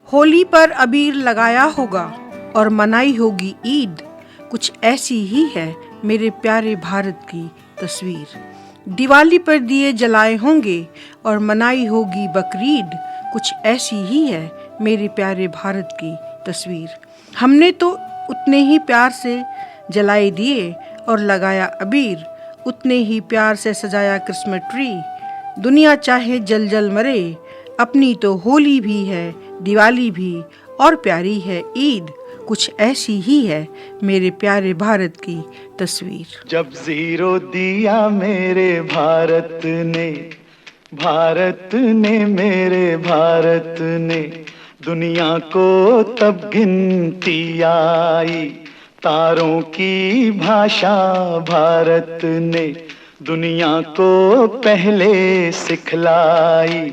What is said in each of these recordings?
होली पर अबीर लगाया होगा और मनाई होगी ईद, कुछ ऐसी ही है मेरे प्यारे भारत की तस्वीर। दिवाली पर दिए जलाए होंगे और मनाई होगी बकरीद, कुछ ऐसी ही है मेरे प्यारे भारत की तस्वीर। हमने तो उतने ही प्यार से जलाए दिए और लगाया अबीर, उतने ही प्यार से सजाया क्रिसमस ट्री। दुनिया चाहे जल जल मरे, अपनी तो होली भी है, दिवाली भी, और प्यारी है ईद, कुछ ऐसी ही है मेरे प्यारे भारत की तस्वीर। जब जीरो दिया मेरे भारत ने मेरे भारत ने, दुनिया को तब गिनती आई। तारों की भाषा भारत ने दुनिया को पहले सिखलाई।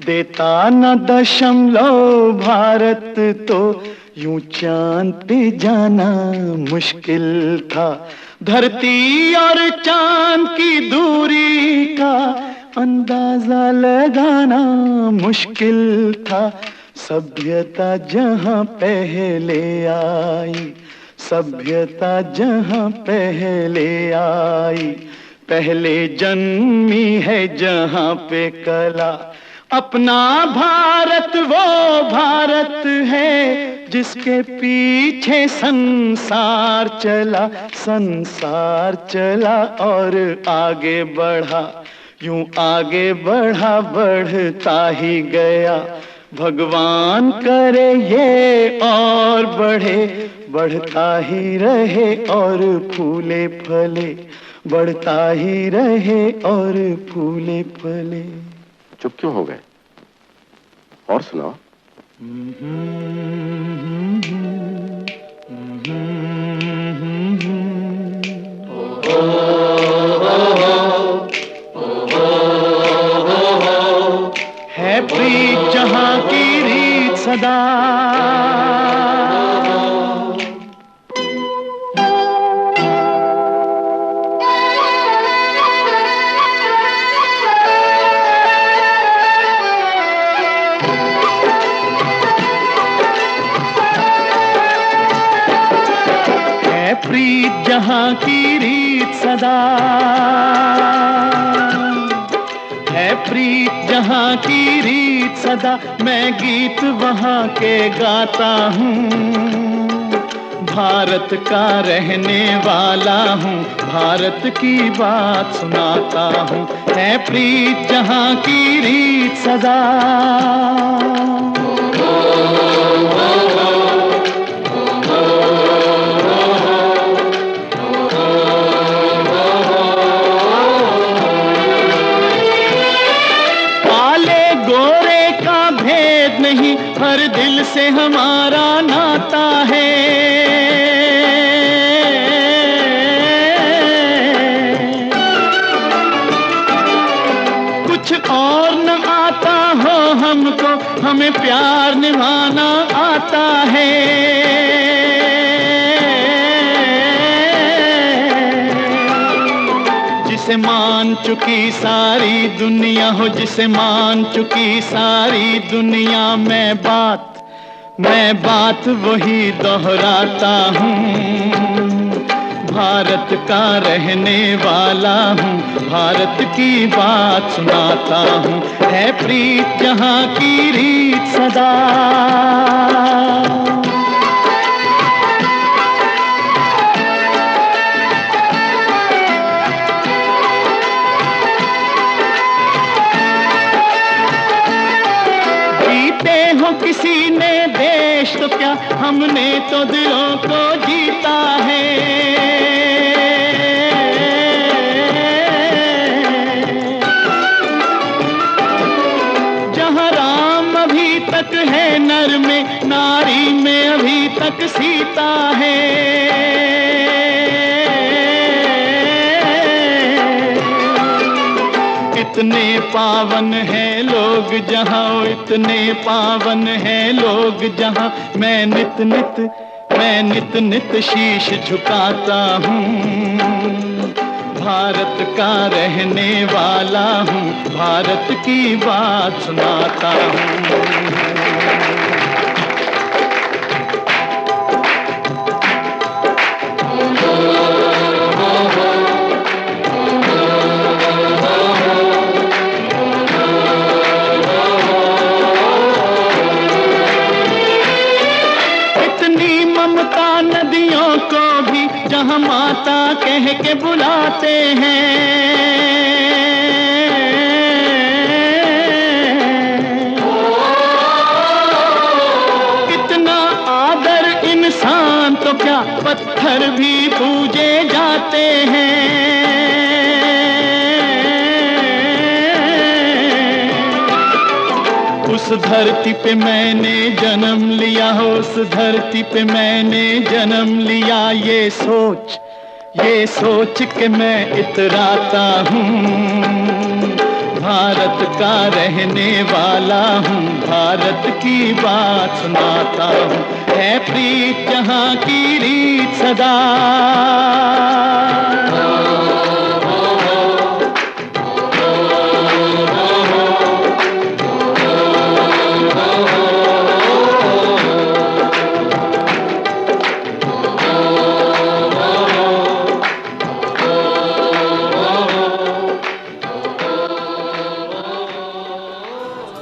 देता न दशमलव भारत तो यूं चांद पे जाना मुश्किल था। धरती और चांद की दूरी का अंदाजा लगाना मुश्किल था। सभ्यता जहां पहले आई, सभ्यता जहां पहले आई, पहले जन्मी है जहां पे कला। अपना भारत वो भारत है जिसके पीछे संसार चला, संसार चला और आगे बढ़ा। यूं आगे बढ़ा, बढ़ता ही गया। भगवान करे ये और बढ़े, बढ़ता ही रहे और फूले फले, बढ़ता ही रहे और फूले फले। चुप क्यों हो गए? और सुनाओ। है प्रीत जहां की रीत सदा, प्रीत जहां की रीत सदा, है प्रीत जहां की रीत सदा। मैं गीत वहां के गाता हूँ, भारत का रहने वाला हूँ, भारत की बात सुनाता हूँ। है प्रीत जहां की रीत सदा। नहीं, हर दिल से हमारा नाता है। कुछ और न आता हो हमको, हमें प्यार निभाना आता है। जिसे मान चुकी सारी दुनिया हो, जिसे मान चुकी सारी दुनिया, मैं बात वही दोहराता हूँ। भारत का रहने वाला हूँ, भारत की बात सुनाता हूँ। है प्रीत जहाँ की रीत सदा। किसी ने देश तो क्या, हमने तो दिलों को जीता है। जहाँ राम अभी तक है नर में, नारी में अभी तक सीता है। इतने पावन हैं लोग जहाँ, इतने पावन हैं लोग जहाँ, मैं नित नित शीश झुकाता हूँ। भारत का रहने वाला हूँ, भारत की बात सुनाता हूँ। बच्चों को भी जहां माता कह के बुलाते हैं। इतना आदर इंसान तो क्या पत्थर भी पूजे जाते हैं। उस धरती पे मैंने जन्म लिया, उस धरती पे मैंने जन्म लिया, ये सोच के मैं इतराता हूँ। भारत का रहने वाला हूँ, भारत की बात सुनाता हूँ। है प्रीत जहाँ की रीत सदा।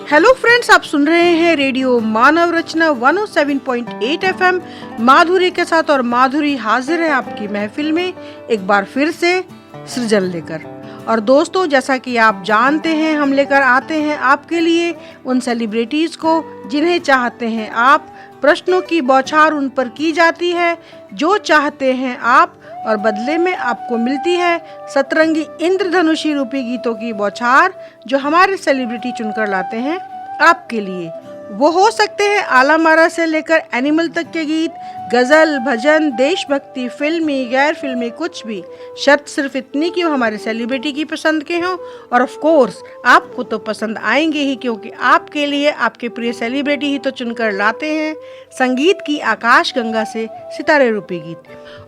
हेलो फ्रेंड्स, आप सुन रहे हैं रेडियो मानव रचना 107.8 FM माधुरी के साथ, और माधुरी हाजिर है आपकी महफिल में एक बार फिर से सृजन लेकर। और दोस्तों, जैसा कि आप जानते हैं, हम लेकर आते हैं आपके लिए उन सेलिब्रिटीज को जिन्हें चाहते हैं आप। प्रश्नों की बौछार उन पर की जाती है जो चाहते हैं आप, और बदले में आपको मिलती है सतरंगी इंद्रधनुषी रूपी गीतों की बौछार जो हमारे सेलिब्रिटी चुनकर लाते हैं आपके लिए। वो हो सकते हैं आलामारा से लेकर एनिमल तक के गीत, गजल, भजन, देशभक्ति, फिल्मी, गैर फिल्मी, कुछ भी। शर्त सिर्फ इतनी कि वो हमारे सेलिब्रिटी की पसंद के हों, और ऑफ कोर्स आपको तो पसंद आएंगे ही, क्योंकि आपके लिए आपके प्रिय सेलिब्रिटी ही तो चुनकर लाते हैं संगीत की आकाश गंगा से सितारे रूपी गीत।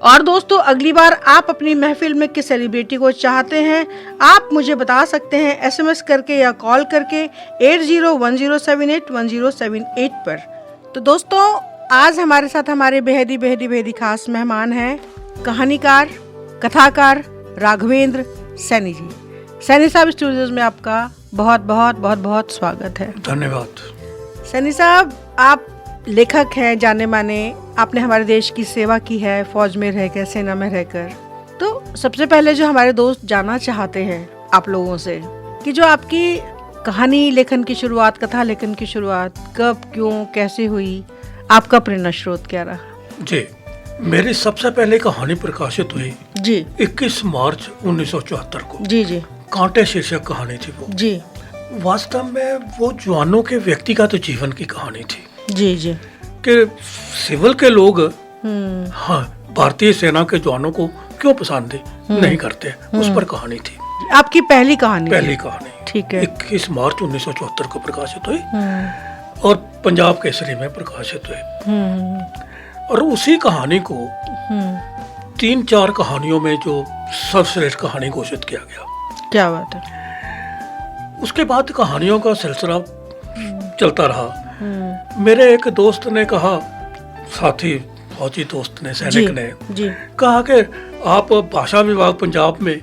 और दोस्तों, अगली बार आप अपनी महफिल में किस सेलिब्रिटी को चाहते हैं, आप मुझे बता सकते हैं SMS करके या कॉल करके 8010781078 पर। तो दोस्तों, आज हमारे साथ हमारे बेहदी खास मेहमान हैं कहानीकार, कथाकार राघवेंद्र सैनी जी। सैनी साहब, स्टूडियोज में आपका बहुत स्वागत है। धन्यवाद। सैनी साहब, आप लेखक हैं जाने माने, आपने हमारे देश की सेवा की है, फौज में रहकर, सेना में रहकर। तो सबसे पहले जो हमारे दोस्त जानना चाहते हैं आप लोगों से कि जो आपकी कहानी लेखन की शुरुआत, कथा लेखन की शुरुआत कब, क्यों, कैसे हुई, आपका प्रेरणा स्रोत क्या रहा? जी, मेरी सबसे पहले कहानी प्रकाशित हुई जी 21 मार्च 1974 को। जी कांटे शीर्षक कहानी थी वो। जी वास्तव में वो जवानों के व्यक्तिगत जीवन की कहानी थी जी कि सिविल के लोग हाँ भारतीय सेना के जवानों को क्यों पसंद नहीं करते, उस पर कहानी थी। आपकी पहली कहानी? ठीक है। 21 मार्च 1974 को प्रकाशित हुई और पंजाब केसरी में प्रकाशित हुई। और उसी कहानी को 3-4 कहानियों में जो सर्वश्रेष्ठ कहानी घोषित किया गया। क्या बात है। उसके बाद कहानियों का सिलसिला चलता रहा। मेरे एक दोस्त ने कहा, साथी फौजी दोस्त ने, सैनिक ने कहा कि आप भाषा विभाग पंजाब में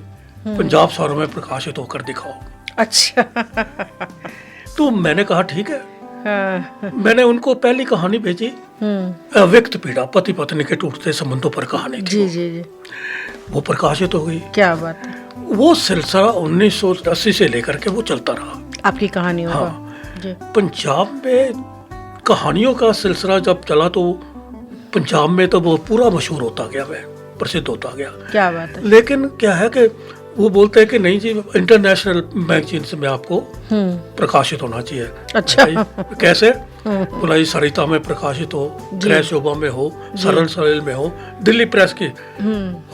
पंजाब शहरों में प्रकाशित होकर दिखाओ। अच्छा। तो मैंने कहा ठीक है। मैंने उनको पहली कहानी भेजी, अव्यक्त पीड़ा, पति पत्नी के टूटते संबंधों पर कहानी थी। जी। वो प्रकाशित हो गई। क्या बात है। वो सिलसिला 1980 से लेकर के वो चलता रहा आपकी कहानियों का। पंजाब में कहानियों का सिलसिला जब चला तो पंजाब में तो वो पूरा मशहूर होता गया, वह प्रसिद्ध होता गया। क्या बात है। लेकिन क्या है कि वो बोलते हैं कि नहीं जी, इंटरनेशनल मैगजीन में आपको प्रकाशित होना चाहिए। अच्छा। कैसे? बोला जी, सरिता में प्रकाशित हो, गृह शोभा में हो, सरल सरेल में हो, दिल्ली प्रेस की,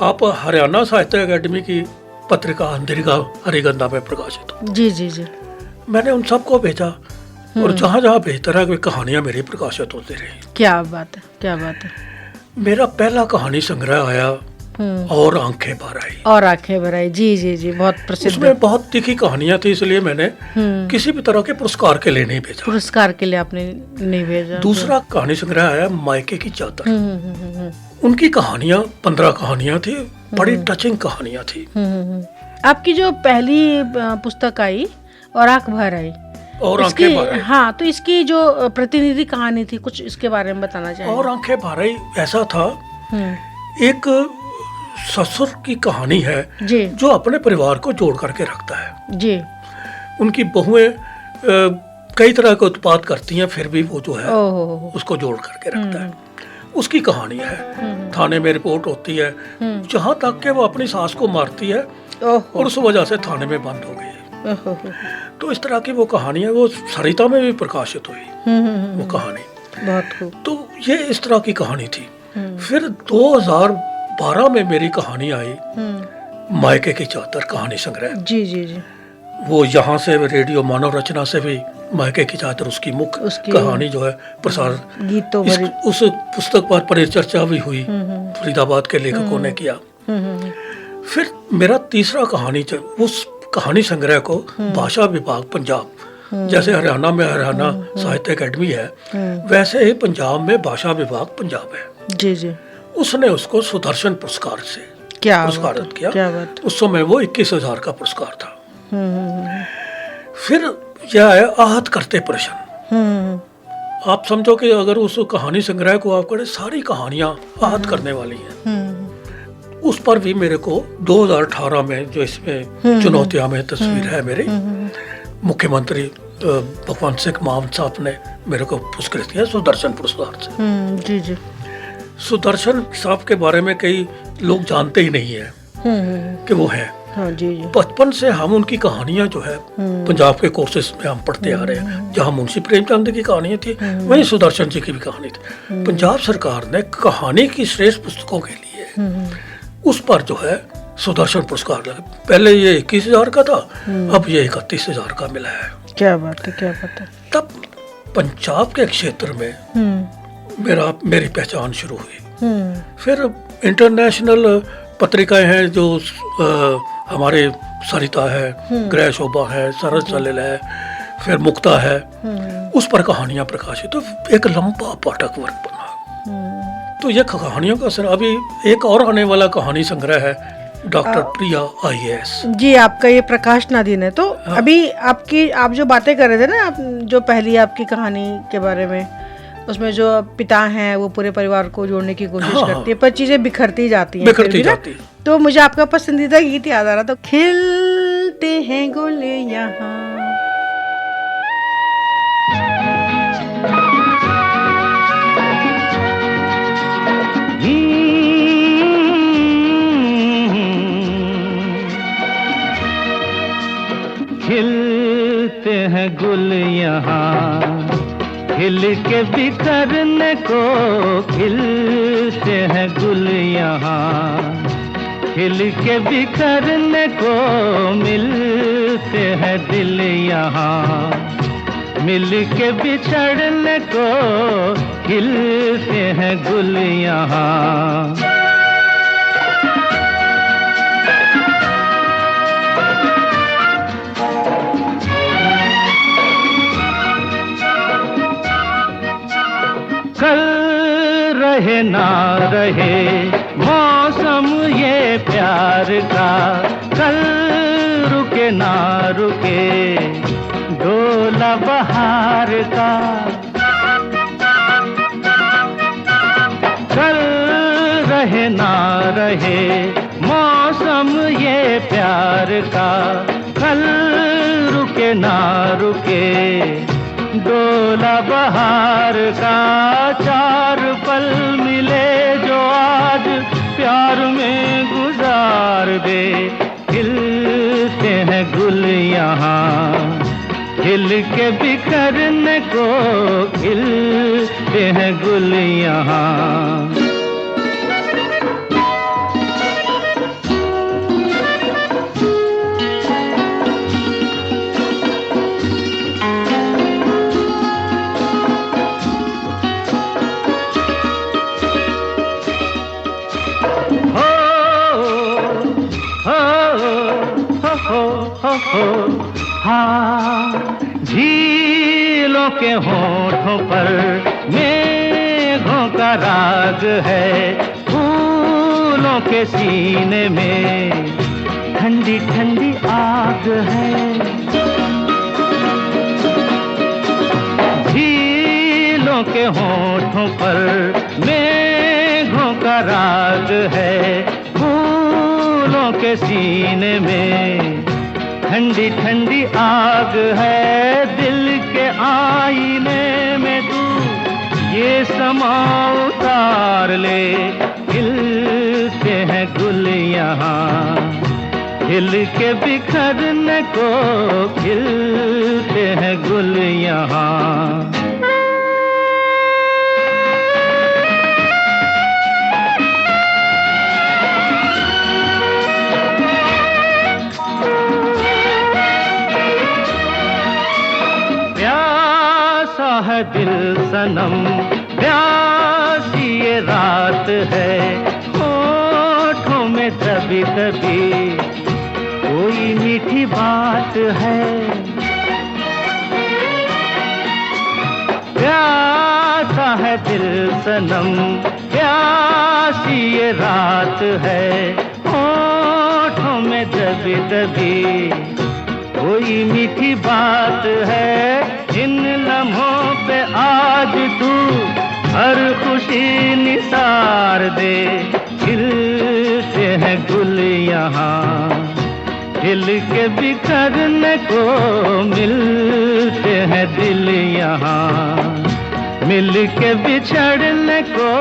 आप हरियाणा साहित्य अकेडमी की पत्रिका हरिगंधा में प्रकाशित हो। जी। मैंने उन सबको भेजा और जहाँ भेजता रहा कि कहानियां मेरी प्रकाशित होती रही। क्या बात है। मेरा पहला कहानी संग्रह आया और आंखें भर आई। जी, बहुत प्रसिद्ध। उसमें बहुत तीखी कहानियां थी, इसलिए मैंने किसी भी तरह के पुरस्कार के लिए नहीं भेजा। पुरस्कार के लिए आपने नहीं भेजा। दूसरा कहानी संग्रह आया मायके की चादर। उनकी कहानियां 15 कहानियां थी, बड़ी टचिंग कहानियां थी। आपकी जो पहली पुस्तक आई और आंख भर आई और आंखें भर आई, हाँ, तो इसकी जो प्रतिनिधि कहानी थी, कुछ इसके बारे में बताना चाहिए। और आंखें भर आई ऐसा था एक ससुर की कहानी है जी जो अपने परिवार को जोड़ करके रखता है। जी। उनकी बहुएं कई तरह के उत्पाद करती हैं, फिर भी वो जो है ओहो। उसको जोड़ करके रखता है। उसकी कहानी है। थाने में रिपोर्ट होती है, जहाँ तक कि वो अपनी सास को मारती है और उस वजह से थाने में बंद हो गई है। ओहो। तो इस तरह की वो कहानी है, वो सरिता में भी प्रकाशित हुई वो कहानी। बहुत खूब। तो ये इस तरह की कहानी थी। फिर 2012 में मेरी कहानी आई, मायके की चादर कहानी संग्रह। जी जी जी। वो यहाँ से रेडियो मानव रचना से भी मायके की चादर उसकी मुख्य कहानी जो है प्रसार गीतों उस पुस्तक पर परिचर्चा भी हुई, फरीदाबाद के लेखकों ने किया। फिर मेरा तीसरा कहानी उस कहानी संग्रह को भाषा विभाग पंजाब, जैसे हरियाणा में हरियाणा साहित्य अकेडमी है, वैसे ही पंजाब में भाषा विभाग पंजाब है। जी जी। उसने उसको सुदर्शन पुरस्कार से पुरस्कारित किया। क्या बात। उस समय वो 21,000 का पुरस्कार था। फिर यह है आहत करते प्रश्न। आप समझो कि अगर उस कहानी संग्रह को आप करें, सारी कहानियां आहत करने वाली हैं। उस पर भी मेरे को 2018 में जो इसमें चुनौतियां में तस्वीर है मेरी, मुख्यमंत्री भगवंत सिंह मान साहब ने मेरे को पुरस्कृत किया सुदर्शन पुरस्कार से। जी जी। सुदर्शन साहब के बारे में कई लोग जानते ही नहीं है कि वो है। हाँ जी जी। बचपन से हम उनकी कहानियां जो है पंजाब के कोर्सेज में हम पढ़ते आ रहे हैं। जहाँ मुंशी प्रेमचंद की कहानियां थी, वहीं सुदर्शन जी की भी कहानी थी। पंजाब सरकार ने कहानी की श्रेष्ठ पुस्तकों के लिए उस पर जो है सुदर्शन पुरस्कार लगा। पहले ये 21,000 का था, अब ये 31,000 का मिला है। क्या बात है, क्या बात है। तब पंजाब के क्षेत्र में मेरी पहचान शुरू हुई। फिर इंटरनेशनल पत्रिकाएं हैं जो हमारे सरिता है, गृह शोभा है, सरस सलिल है, फिर मुक्ता है, उस पर कहानियां प्रकाशित, तो एक लंबा पाठक वर्ग बना। तो ये कहानियों का अभी एक और आने वाला कहानी संग्रह है, डॉक्टर प्रिया IAS। जी, आपका ये प्रकाशनाधीन है। तो अभी आप जो बातें कर रहे थे ना, आप जो पहली आपकी कहानी के बारे में, उसमें जो पिता हैं वो पूरे परिवार को जोड़ने की कोशिश करती है, पर चीजें बिखरती जाती हैं। तो मुझे आपका पसंदीदा गीत याद आ रहा था, खिलते हैं गुल यहाँ। खिलते हैं गुल यहाँ, खिल के बिखरने को खिलते हैं गुल यहाँ, खिल के बिखरने को मिलते हैं दिल यहाँ, मिल के बिछड़ने को खिलते हैं गुल यहाँ। कल रहे ना रहे मौसम ये प्यार का, कल रुके ना रुके डोला बहार का, कल रहे ना रहे मौसम ये प्यार का, कल रुके ना रुके डोला बहार का। चार पल मिले जो आज प्यार में गुजार दे, खिलते हैं गुल यहाँ, खिल के बिखरने को खिलते हैं गुल यहाँ। हाँ, झीलों के होठों पर मेघों का राग है, फूलों के सीने में ठंडी ठंडी आग है, झीलों के होठों पर मेघों का राग है, फूलों के सीने में ठंडी ठंडी आग है, दिल के आईने में तू ये समा उतार ले। खिलते हैं गुल यहाँ, खिल के बिखरने को खिलते हैं गुल यहाँ। प्यासा है दिल सनम, प्यासी ये रात है, होठों में दबी दबी कोई मीठी बात है। प्यासा है दिल सनम, प्यासी ये रात है, होठों में दबी दबी कोई मीठी बात है। इन लम्हों पे आज तू हर खुशी निसार दे। खिलते हैं गुल यहाँ, खिल के बिखरने को मिलते हैं दिल यहाँ, मिल के बिछड़ने को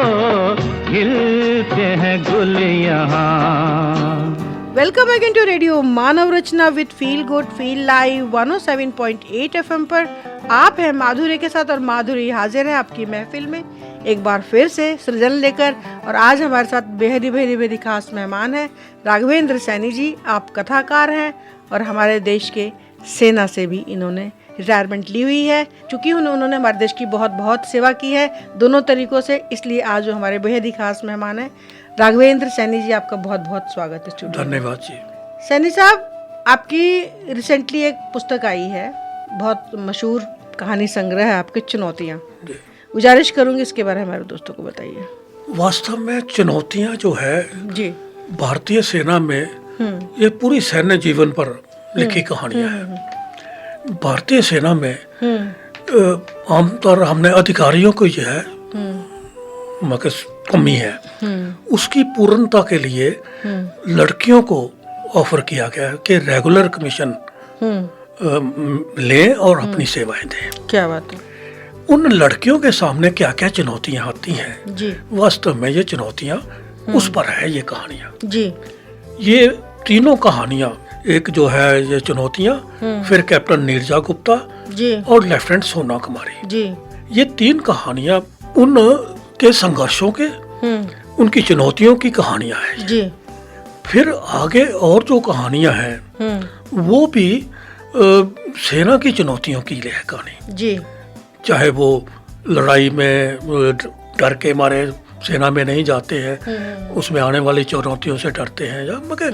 खिलते हैं गुल यहाँ। Welcome again to radio Manav Rachna with feel good feel live 107.8 FM पर। आप हैं माधुरी के साथ और माधुरी हाजिर है आपकी महफिल में एक बार फिर से सृजन लेकर। और आज हमारे साथ बेहद खास मेहमान हैं राघवेंद्र सैनी जी। आप कथाकार हैं और हमारे देश के सेना से भी इन्होंने रिटायरमेंट ली हुई है। चूँकि उन्होंने हमारे देश की बहुत सेवा की है दोनों तरीक़ों से, इसलिए आज जो हमारे बेहद ही खास मेहमान हैं राघवेंद्र सैनी जी, आपका बहुत स्वागत है स्टूडियो। धन्यवाद जी। सैनी साहब, आपकी रिसेंटली एक पुस्तक आई है, बहुत मशहूर कहानी संग्रह है आपके, चुनौतियाँ। गुजारिश करूंगी इसके बारे में हमारे दोस्तों को बताइए। वास्तव में चुनौतियाँ जो है जी भारतीय सेना में ये पूरी सैन्य जीवन पर लिखी कहानियाँ हैं। भारतीय सेना में आमतौर हमने अधिकारियों को जो है कमी है, उसकी पूर्णता के लिए लड़कियों को ऑफर किया गया कि रेगुलर कमीशन लें और अपनी सेवाएं दें। क्या बात है। उन लड़कियों के सामने क्या क्या चुनौतियां आती हैं जी, वास्तव में ये चुनौतियां उस पर है ये कहानियां जी। ये तीनों कहानियां, एक जो है ये चुनौतियां, फिर कैप्टन नीरजा गुप्ता जी और लेफ्टिनेंट सोना कुमारी जी, ये तीन कहानियां उन के संघर्षों के, उनकी चुनौतियों की कहानियां हैं जी। फिर आगे और जो कहानियां हैं वो भी सेना की चुनौतियों की है कहानी जी। चाहे वो लड़ाई में डर के मारे सेना में नहीं जाते हैं, उसमें आने वाली चुनौतियों से डरते हैं, या मगर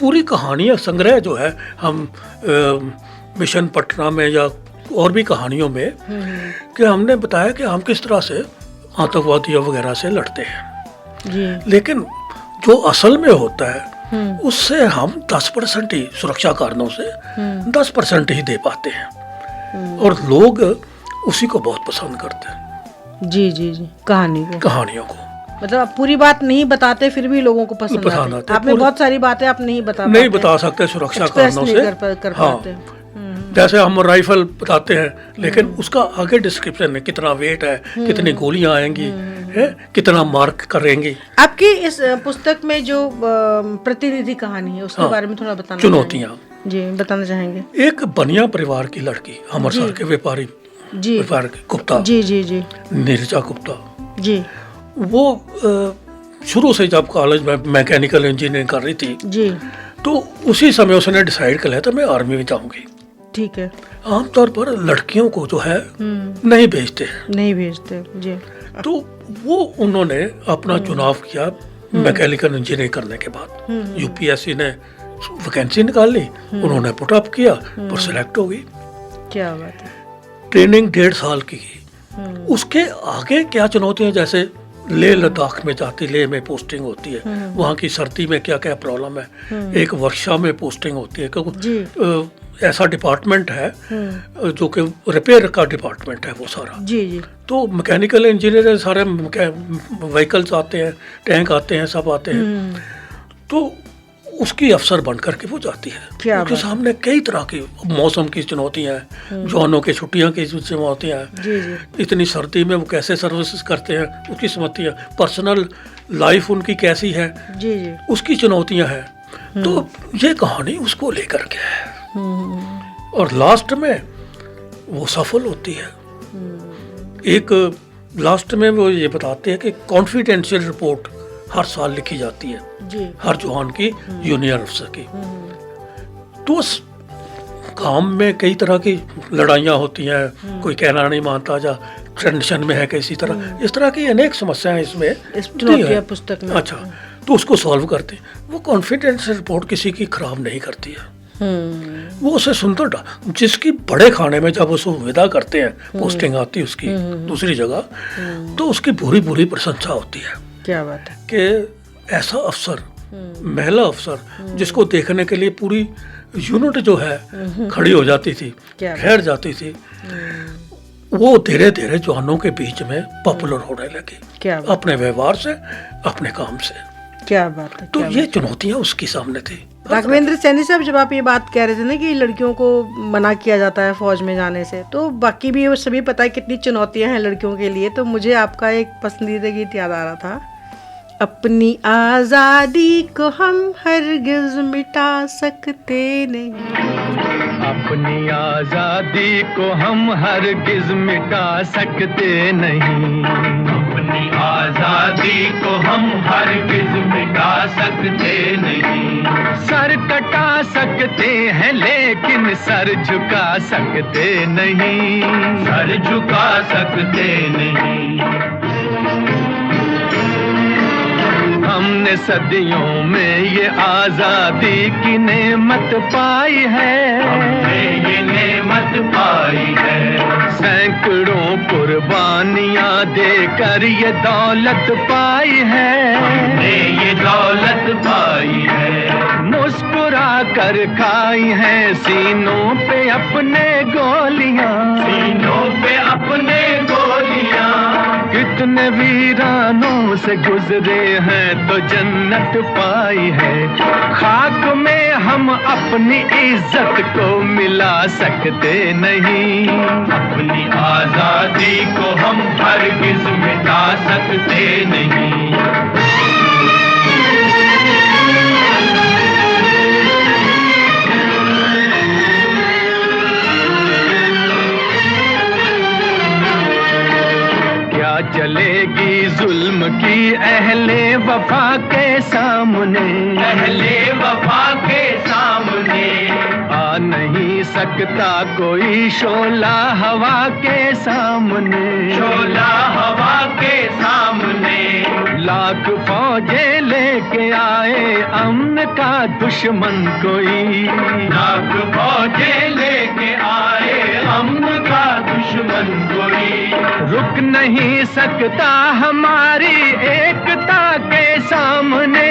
पूरी कहानियाँ संग्रह जो है हम मिशन पटना में या और भी कहानियों में कि हमने बताया कि हम किस तरह से आतंकवादियों वगैरह से लड़ते हैं जी। लेकिन जो असल में होता है उससे हम 10% ही सुरक्षा कारणों से 10% ही दे पाते हैं और लोग उसी को बहुत पसंद करते हैं जी जी जी। कहानियों को मतलब आप पूरी बात नहीं बताते फिर भी लोगों को पसंद आते। आपने बहुत सारी बातें आप नहीं बता सकते सुरक्षा कारणों से कर पाते। जैसे हम राइफल बताते हैं लेकिन उसका आगे डिस्क्रिप्शन है, कितना वेट है, कितनी गोलियां आएंगी, है कितना मार्क करेंगी। आपकी इस पुस्तक में जो प्रतिनिधि कहानी है उसके बारे में थोड़ा बताना, चुनौतियाँ जी बताना चाहेंगे। एक बनिया परिवार की लड़की, अमृतसर के व्यापारी जी गुप्ता जी जी जी नीरजा गुप्ता जी, वो शुरू से जब कॉलेज में मैकेनिकल इंजीनियरिंग कर रही थी जी, तो उसी समय उसने डिसाइड कर लिया था मैं आर्मी में जाऊंगी। ठीक है। आमतौर पर लड़कियों को जो है नहीं भेजते जी। तो वो उन्होंने अपना चुनाव किया मैकेनिकल इंजीनियरिंग करने के बाद। यूपीएससी ने वैकेंसी निकाल ली, उन्होंने पुटअप किया और सिलेक्ट हो गई। क्या बात है। ट्रेनिंग 1.5 साल की उसके आगे क्या चुनौतियां, जैसे लेह लद्दाख में जाती, लेह में पोस्टिंग होती है, वहाँ की सर्दी में क्या क्या प्रॉब्लम है, एक वर्कशॉप में पोस्टिंग होती है क्योंकि ऐसा डिपार्टमेंट है जो कि रिपेयर का डिपार्टमेंट है वो सारा। जी जी। तो मैकेनिकल इंजीनियर सारे व्हीकल्स आते हैं, टैंक आते हैं, सब आते हैं। तो उसकी अफसर बन करके वो जाती है। उनके सामने कई तरह की मौसम की चुनौतियां हैं, जवानों की छुट्टियां की चुनौतियां हैं, इतनी सर्दी में वो कैसे सर्विसेज करते हैं उसकी चुनौतियां, पर्सनल लाइफ उनकी कैसी है जी जी, उसकी चुनौतियां हैं। तो ये कहानी उसको लेकर के है और लास्ट में वो सफल होती है। एक लास्ट में वो ये बताते हैं कि कॉन्फिडेंशियल रिपोर्ट हर साल लिखी जाती है जी, हर जवान की जूनियर अफसर की। तो उस काम में कई तरह की लड़ाइयाँ होती हैं, कोई कहना नहीं मानता, जा टेंशन में है किसी तरह, इस तरह की अनेक समस्याएं इसमें इस पुस्तक में। अच्छा, तो उसको सॉल्व करते हैं। वो कॉन्फिडेंस रिपोर्ट किसी की खराब नहीं करती है, वो उसे सुंदर जिसकी बड़े खाने में जब उसको विदा करते हैं, पोस्टिंग आती है उसकी दूसरी जगह, तो उसकी बुरी बुरी प्रशंसा होती है। क्या बात है कि ऐसा अफसर, महिला अफसर जिसको देखने के लिए पूरी यूनिट जो है खड़ी हो जाती थी, ठहर जाती थी, वो धीरे धीरे जवानों के बीच में पॉपुलर होने लगी, अपने व्यवहार से, अपने काम से। क्या बात है। तो ये चुनौतियां उसके सामने थी। राघवेंद्र सैनी साहब, जब आप ये बात कह रहे थे ना कि लड़कियों को मना किया जाता है फौज में जाने से, तो बाकी भी वो सभी पता है कितनी चुनौतियां हैं लड़कियों के लिए। तो मुझे आपका एक पसंदीदा गीत याद आ रहा था, अपनी आजादी को हम हरगिज मिटा सकते नहीं, अपनी आजादी को हम हरगिज मिटा सकते नहीं, अपनी आजादी को हम हरगिज मिटा सकते नहीं। सर कटा सकते हैं लेकिन सर झुका सकते नहीं, सर झुका सकते नहीं। हमने सदियों में ये आजादी की नेमत पाई है, हमने ये नेमत पाई है। सैकड़ों कुर्बानियां देकर ये दौलत पाई है, हमने ये दौलत पाई है। मुस्कुरा कर खाई है सीनों पे अपने गोलियां, सीनों पे अपने गोलियां। कितने वीरानों से गुजरे हैं तो जन्नत पाई है। खाक में हम अपनी इज्जत को मिला सकते नहीं, अपनी आजादी को हम हरगिज मिटा सकते नहीं। चलेगी जुल्म की अहले वफा के सामने, अहले वफा के सामने। आ नहीं सकता कोई शोला हवा के सामने, शोला हवा के सामने। लाख फौजें लेके आए अमन का दुश्मन कोई, लाख फौजें लेके आए अमन का दुश्मन कोई। रुक नहीं सकता हमारी एकता के सामने,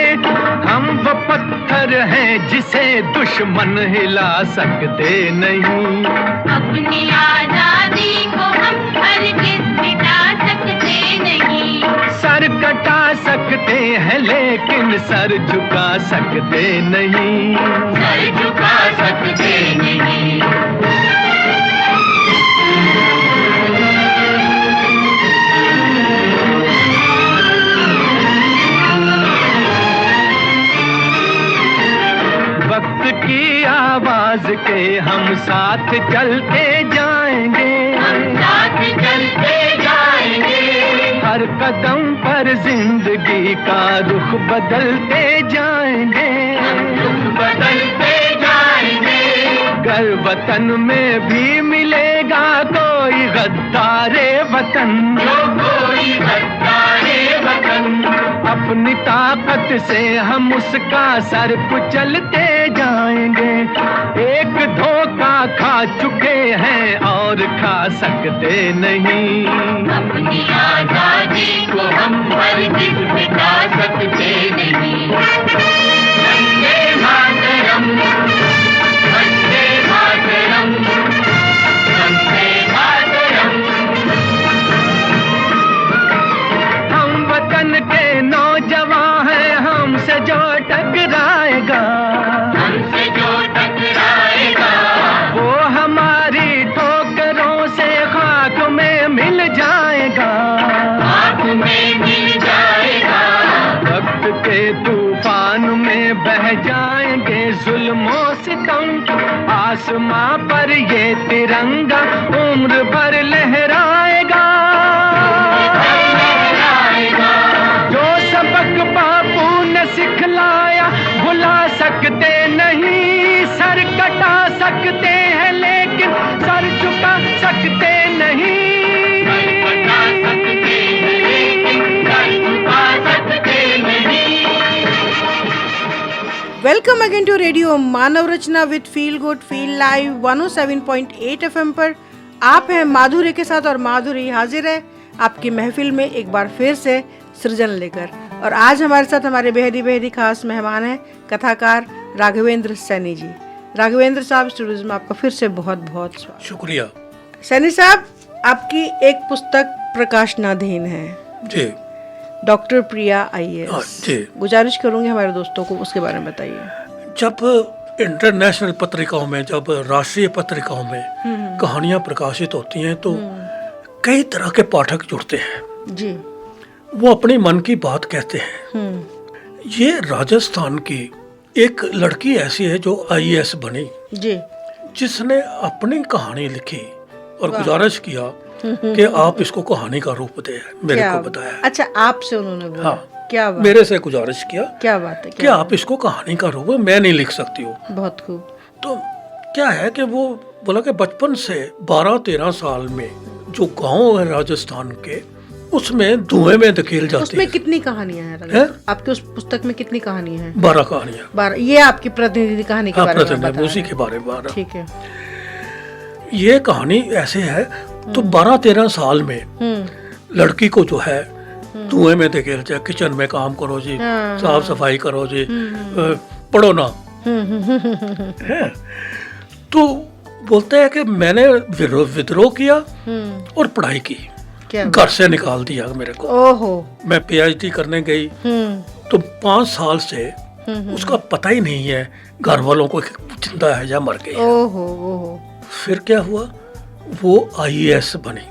हम वो पत्थर हैं जिसे दुश्मन हिला सकते नहीं। अपनी आजादी को हम हरगिज मिटा सकते नहीं। सर कटा सकते हैं लेकिन सर झुका सकते नहीं, सर झुका सकते नहीं। वक्त की आवाज के हम साथ चलते जाएंगे, हम साथ चलते जाएंगे। हर कदम पर जिंदगी का रुख बदलते जाएंगे, रुख बदलते जाएंगे। घर वतन में भी मिलेगा कोई गद्दारे वतन, जो कोई गद्दारे वतन। अपनी ताकत से हम उसका सर कुचलते जाएंगे। एक धोखा खा चुके हैं और खा सकते नहीं, अपनी आजादी को हम हरगिज मिटा सकते नहीं। वंदे मातरम, वंदे मातरम। बन के नौजवान है, हमसे जो टकराएगा, हमसे जो टकराएगा, वो हमारी ठोकरों से खाक में मिल जाएगा, खाक में मिल जाएगा। वक्त के तूफान में बह जाएंगे जुल्मों सितम, आसमां पर ये तिरंगा उम्र भर लहराएगा। जो सबक बापू ने सिखलाया भुला सकते नहीं, सर कटा सकते हैं लेकिन सर झुका सकते नहीं। Welcome again to radio Manav Rachna with feel good feel live 107.8 FM पर। आप हैं माधुरी के साथ और माधुरी हाजिर है आपकी महफिल में एक बार फिर से सृजन लेकर। और आज हमारे साथ हमारे बेहद खास मेहमान हैं कथाकार राघवेंद्र सैनी जी। राघवेंद्र साहब स्टूडियोज में आपका फिर से बहुत बहुत स्वागत। शुक्रिया। सैनी साहब, आपकी एक पुस्तक प्रकाशनाधीन है जी, डॉक्टर प्रिया IAS जी। गुजारिश करूंगी हमारे दोस्तों को उसके बारे में बताइए। जब इंटरनेशनल पत्रिकाओं में, जब राष्ट्रीय पत्रिकाओं में कहानियां प्रकाशित होती हैं तो कई तरह के पाठक जुड़ते हैं जी। वो अपने मन की बात कहते हैं। ये राजस्थान की एक लड़की ऐसी है जो IAS बनी जी, जिसने अपनी कहानी लिखी और गुजारिश किया कि आप इसको कहानी का रूप दे। मेरे को बताया। अच्छा, आपसे उन्होंने बोला? हाँ, क्या बात, मेरे से गुजारिश किया। क्या बात है कि आप इसको कहानी का रूप, मैं नहीं लिख सकती हूँ। बहुत खूब। तो क्या है कि वो बोला कि बचपन से 12-13 साल में जो गांव है राजस्थान के, उसमें धुएं में धकेल जाती उसमें है। कितनी कहानियां हैं आपके उस पुस्तक में? कितनी कहानियां हैं? 12 कहानियां। 12। ये आपकी प्रतिनिधि कहानी के बारे में बता उसी के बारे में 12। ठीक है। ये कहानी ऐसे है तो 12-13 साल में लड़की को जो है धुएं में धकेल जाए, किचन में काम करो जी, साफ सफाई करो जी, पढ़ो ना है। तो बोलते हैं कि मैंने विद्रोह किया और पढ़ाई की, घर से निकाल दिया मेरे को। ओहो। मैं PhD करने गई तो 5 साल से उसका पता ही नहीं है घर वालों को जिंदा है या मर गई। ओहो ओहो। फिर क्या हुआ, वो IAS बनी,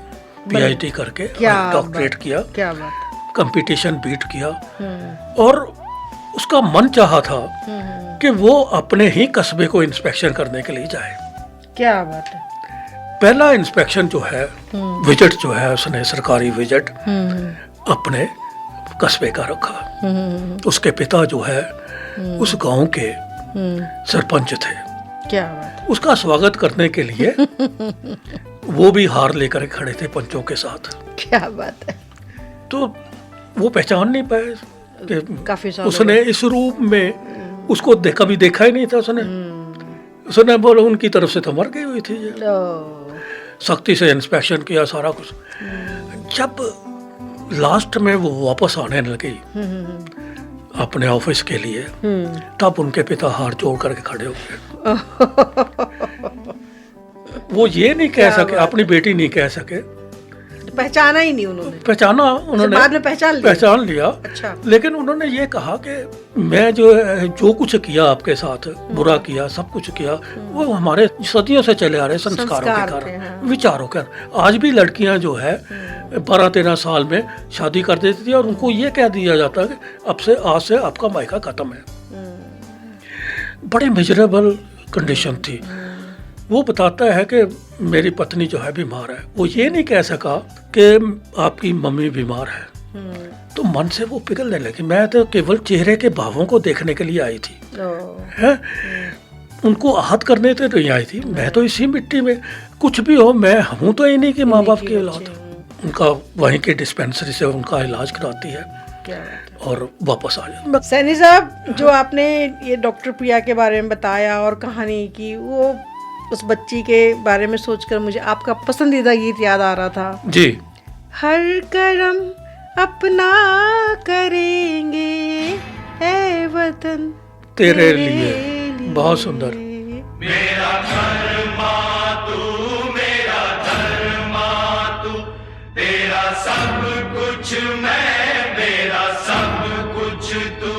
PhD करके डॉक्टरेट किया, क्या बात, कंपटीशन बीट किया। और उसका मन चाहा था कि वो अपने ही कस्बे को इंस्पेक्शन करने के लिए जाए। क्या बात है। पहला इंस्पेक्शन जो है, विजिट जो है, उसने सरकारी विजिट अपने कस्बे का रखा। उसके पिता जो है उस गांव के सरपंच थे। क्या बात। उसका स्वागत करने के लिए वो भी हार लेकर खड़े थे पंचों के साथ। क्या बात है। तो वो पहचान नहीं पाए कि काफी साल उसने इस रूप में उसको कभी देखा ही नहीं था। उसने बोला उनकी तरफ से तो मर गई हुई थी। सख्ती से इंस्पेक्शन किया सारा कुछ। जब लास्ट में वो वापस आने लगी अपने ऑफिस के लिए, तब उनके पिता हाथ जोड़ करके खड़े हो गए। वो ये नहीं कह सके, अपनी बेटी नहीं कह सके, पहचाना ही नहीं उन्होंने। पहचाना उन्होंने, बाद में पहचान लिया। अच्छा। लेकिन उन्होंने ये कहा कि मैं जो कुछ किया आपके साथ, बुरा किया, सब कुछ किया, वो हमारे सदियों से चले आ रहे संस्कारों के कारण, विचारों के कारण। आज भी लड़कियां जो है 12-13 साल में शादी कर देती थी और उनको ये कह दिया जाता है कि आज से आपका मायका खत्म है। बड़ी मिजरेबल कंडीशन थी। वो बताता है कि मेरी पत्नी जो है बीमार है। वो ये नहीं कह सका कि आपकी मम्मी बीमार है। तो मन से वो पिघलने लगी। मैं तो केवल चेहरे के भावों को देखने के लिए आई थी, है? उनको आहत करने तो नहीं आई थी। मैं तो इसी मिट्टी में, कुछ भी हो, मैं हूँ तो इन्हीं के माँ बाप की औलाद। उनका वहीं के डिस्पेंसरी से उनका इलाज कराती है और वापस आ जाए। सैनी साहब, जो आपने ये डॉक्टर प्रिया के बारे में बताया और कहानी की, वो उस बच्ची के बारे में सोचकर मुझे आपका पसंदीदा गीत याद आ रहा था जी। हर करम अपना करेंगे ऐ वतन तेरे लिए। बहुत सुंदर। मेरा घर माँ तू, मेरा धर्म माँ तू, तेरा सब कुछ मैं मेरा सब कुछ तू।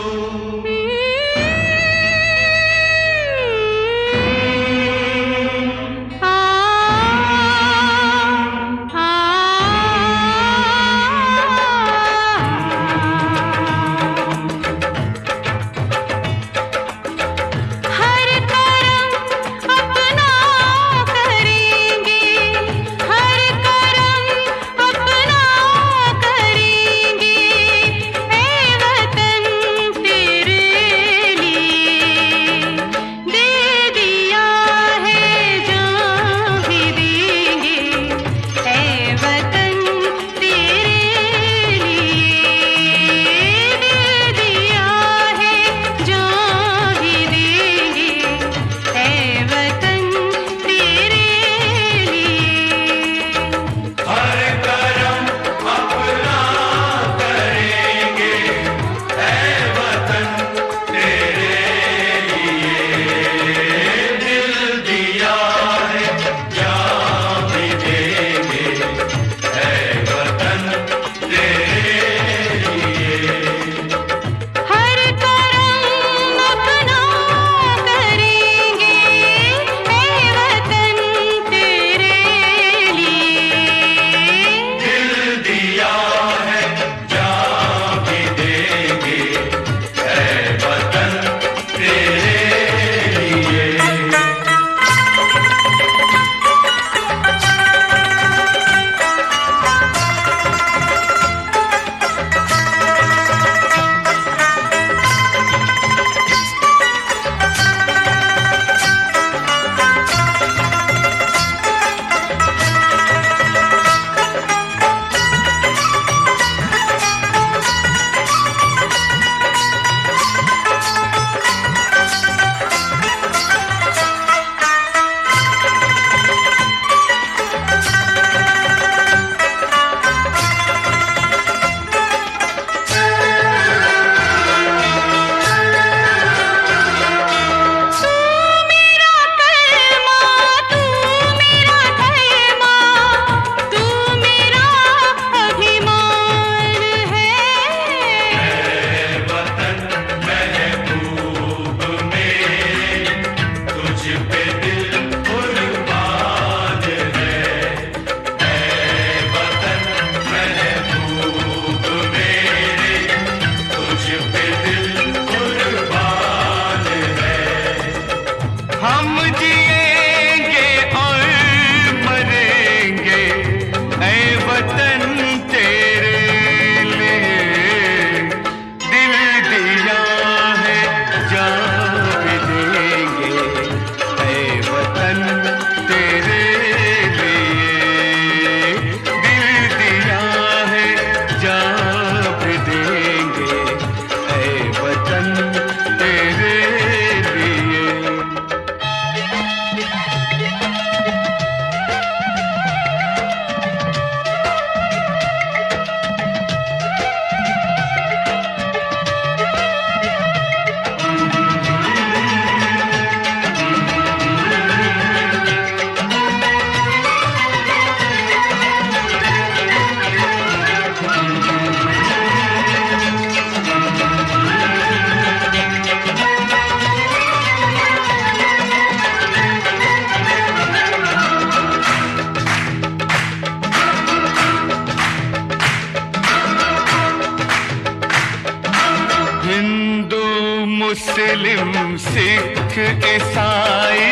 मुस्लिम सिख ईसाई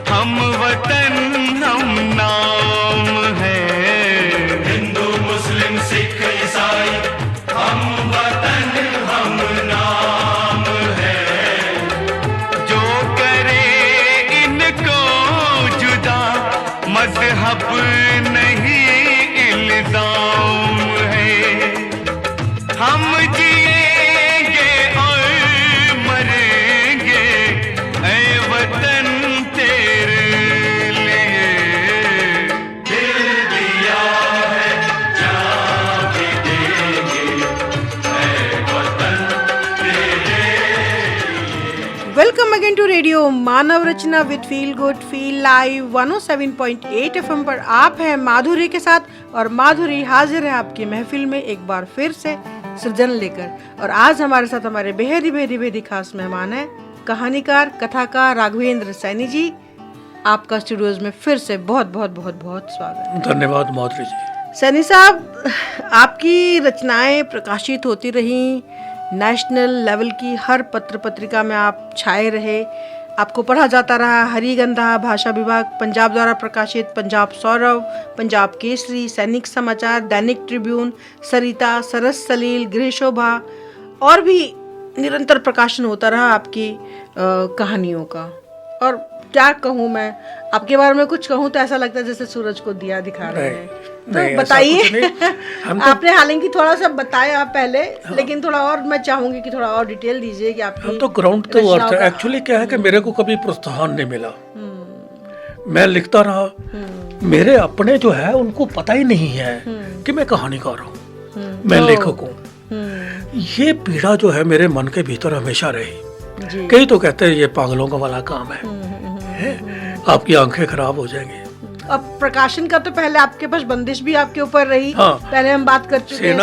हम वतन हम नाम है। हिंदू मुस्लिम सिख ईसाई हम वतन हम नाम है। जो करे इनको जुदा मजहब नहीं इल्जाम है। हम जिएंगे और मरेंगे ऐ वतन तेरे लिए। दिल दिया है जान भी देंगे ऐ वतन तेरे। Welcome again to radio Manav Rachna with feel good feel live 107.8 FM पर आप हैं माधुरी के साथ, और माधुरी हाजिर है आपकी महफिल में एक बार फिर से सृजन लेकर। और आज हमारे साथ हमारे बेहद ही खास मेहमान हैं, कहानीकार कथाकार राघवेंद्र सैनी जी। आपका स्टूडियोज में फिर से बहुत स्वागत है। धन्यवाद माधुरी जी। सैनी साहब, आपकी रचनाएं प्रकाशित होती रहीं, नेशनल लेवल की हर पत्र पत्रिका में आप छाए रहे, आपको पढ़ा जाता रहा। हरिगंधा, भाषा विभाग, पंजाब द्वारा प्रकाशित, पंजाब सौरभ, पंजाब केसरी, सैनिक समाचार, दैनिक ट्रिब्यून, सरिता, सरस सलील, गृह शोभा, और भी निरंतर प्रकाशन होता रहा आपकी कहानियों का। और क्या कहूँ मैं, आपके बारे में कुछ कहूँ तो ऐसा लगता है जैसे सूरज को दिया दिखा रहे हैं। तो बताइए। आपने हालांकि थोड़ा सा बताया पहले, लेकिन थोड़ा और मैं चाहूंगी कि थोड़ा और डिटेल दीजिए कि आपकी। हम तो ग्राउंड तो अर्थ है। एक्चुअली क्या है कि मेरे को कभी प्रोत्साहन नहीं मिला, मैं लिखता रहा। मेरे अपने जो है उनको पता ही नहीं है कि मैं कहानीकार हूँ, मैं लेखक हूँ। ये पीड़ा जो है मेरे मन के भीतर हमेशा रही। कई तो कहते हैं ये पागलों का वाला काम है, आपकी आंखें खराब हो जाएंगी। अब प्रकाशन का तो पहले आपके पास बंदिश भी आपके ऊपर रही। हाँ, पहले हम बात कर चुके हैं।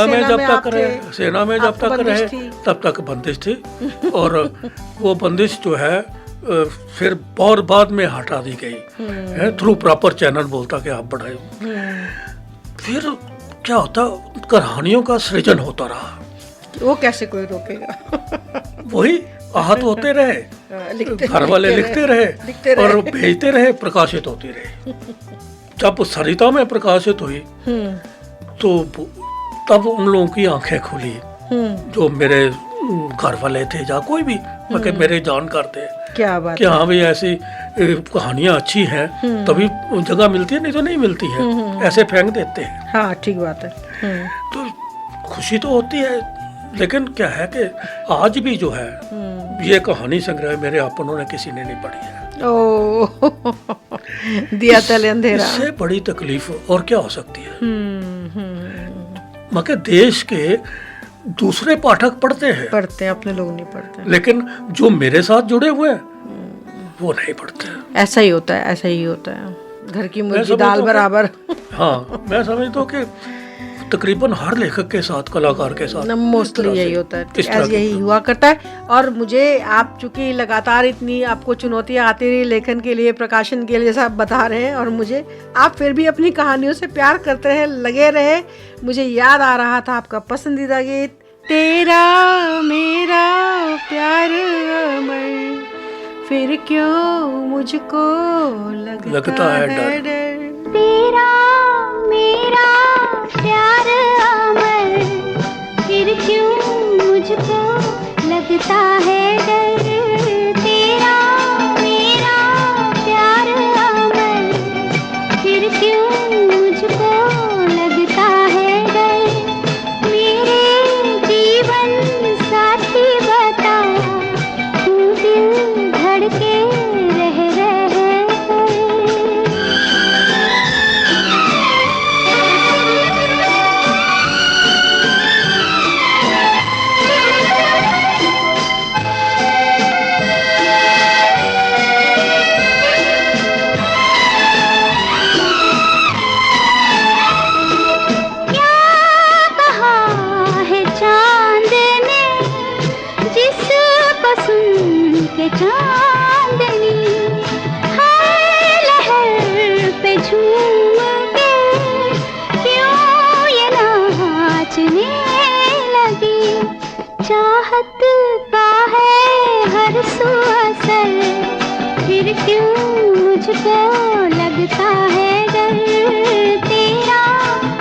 सेना में जब तक रहे तब तक बंदिश थी। और वो बंदिश जो है फिर बहुत बाद में हटा दी गई है, थ्रू प्रॉपर चैनल बोलता कि आप बढ़ाए। फिर क्या होता, कहानियों का सृजन होता रहा। वो कैसे कोई रोकेगा? वही आहत होते रहे, घर वाले लिखते रहे और भेजते रहे, प्रकाशित होती रही। जब सरिता में प्रकाशित हुई तो तब उन लोगों की आंखें खुली, जो मेरे घर वाले थे या कोई भी मेरे जानकार थे। क्या बात कि हाँ भाई, ऐसी कहानियां अच्छी हैं तभी जगह मिलती है, नहीं तो नहीं मिलती है, ऐसे फेंक देते हैं। हाँ, ठीक बात है। तो खुशी तो होती है, लेकिन क्या है कि आज भी जो है ये कहानी संग्रह मेरे अपनों ने किसी ने नहीं पढ़ी है। दिया तले अंधेरा। इससे बड़ी तकलीफ और क्या हो सकती है? मगर देश के दूसरे पाठक पढ़ते हैं, अपने लोग नहीं पढ़ते, लेकिन जो मेरे साथ जुड़े हुए हैं वो नहीं पढ़ते। ऐसा ही होता है। घर की मुर्गी दाल बराबर। हाँ, मैं समझता हूँ कि तकरीबन हर लेखक के साथ, कलाकार के साथ मोस्टली यही होता है, यही हुआ करता है। और मुझे आप चूंकि लगातार इतनी आपको चुनौतियां आती रही लेखन के लिए, प्रकाशन के लिए, जैसा आप बता रहे हैं, और मुझे आप फिर भी अपनी कहानियों से प्यार करते रहे, लगे रहे। मुझे याद आ रहा था आपका पसंदीदा गीत, तेरा मेरा प्यार अमर, फिर क्यों मुझको लगता है डर। तेरा मेरा प्यार अमर, फिर क्यों मुझको लगता है डर। तेरा मेरा प्यार अमर, फिर क्यों मुझको लगता है डर। मेरे जीवन साथी बता, तू दिल धड़के रह चांदनी हर लहर पे झूम के क्यों ये नाचने लगी। चाहत का है हर सू असर, फिर क्यों मुझको लगता है डर। तेरा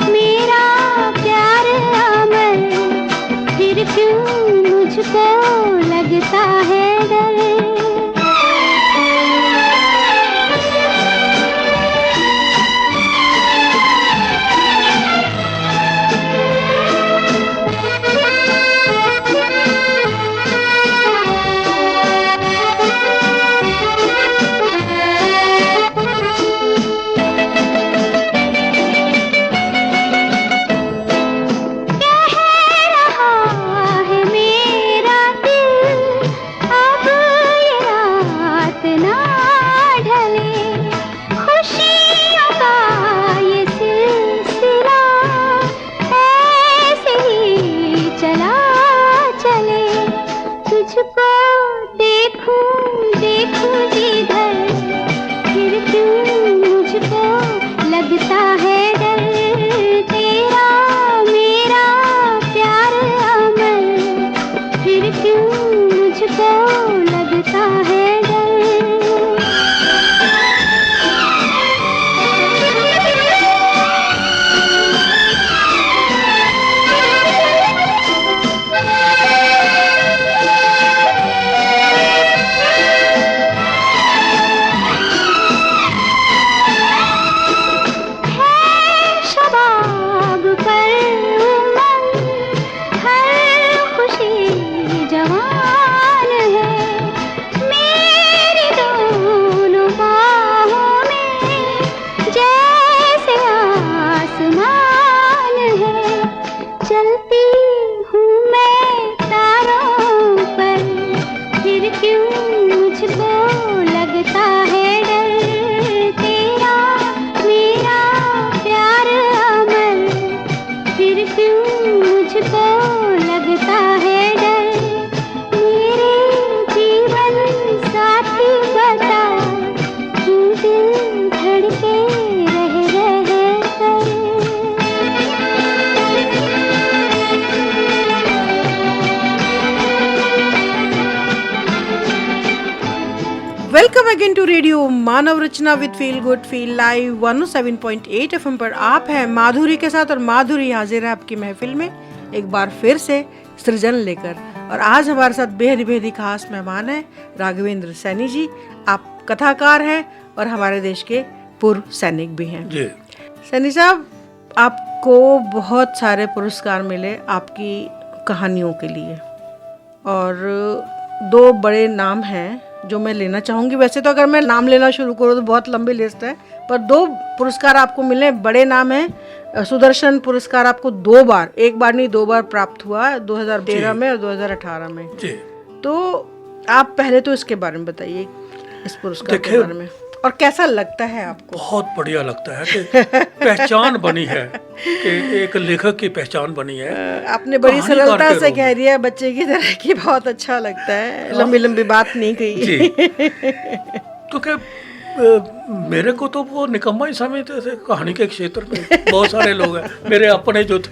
मेरा प्यार अमर, फिर क्यों मुझको लगता है डर। हूँ मैं तारों पर, फिर क्यों मुझको लगता है डर। तेरा मेरा प्यार अमर, फिर क्यों मुझको लगता है डर। मेरे जीवन साथी बता, क्यों दिल धड़के रह कर। Welcome again to radio Manav Rachna with feel good feel live 107.8 FM पर आप हैं माधुरी के साथ, और माधुरी हाजिर है आपकी महफिल में एक बार फिर से सृजन लेकर। और आज हमारे साथ बेहद खास मेहमान हैं राघवेंद्र सैनी जी। आप कथाकार हैं और हमारे देश के पूर्व सैनिक भी हैं। जी सैनी साहब, आपको बहुत सारे पुरस्कार मिले आपकी कहानियों के लिए, और 2 बड़े नाम हैं जो मैं लेना चाहूँगी। वैसे तो अगर मैं नाम लेना शुरू करूँ तो बहुत लंबी लिस्ट है, पर 2 पुरस्कार आपको मिले, बड़े नाम हैं। सुदर्शन पुरस्कार आपको 2 बार, 1 बार नहीं 2 बार प्राप्त हुआ, 2013 में और 2018 में। जी। तो आप पहले तो इसके बारे में बताइए, इस पुरस्कार के बारे में, और कैसा लगता है आपको? बहुत बढ़िया लगता है कि पहचान बनी है, कि एक लेखक की पहचान बनी है। आपने बड़ी सरलता से कह दिया, बच्चे की तरह की, बहुत अच्छा लगता है, लंबी लंबी बात नहीं कही। तो क्या मेरे को तो वो निकम्मा ही समझते थे कहानी के क्षेत्र में, बहुत सारे लोग हैं मेरे अपने जो थे।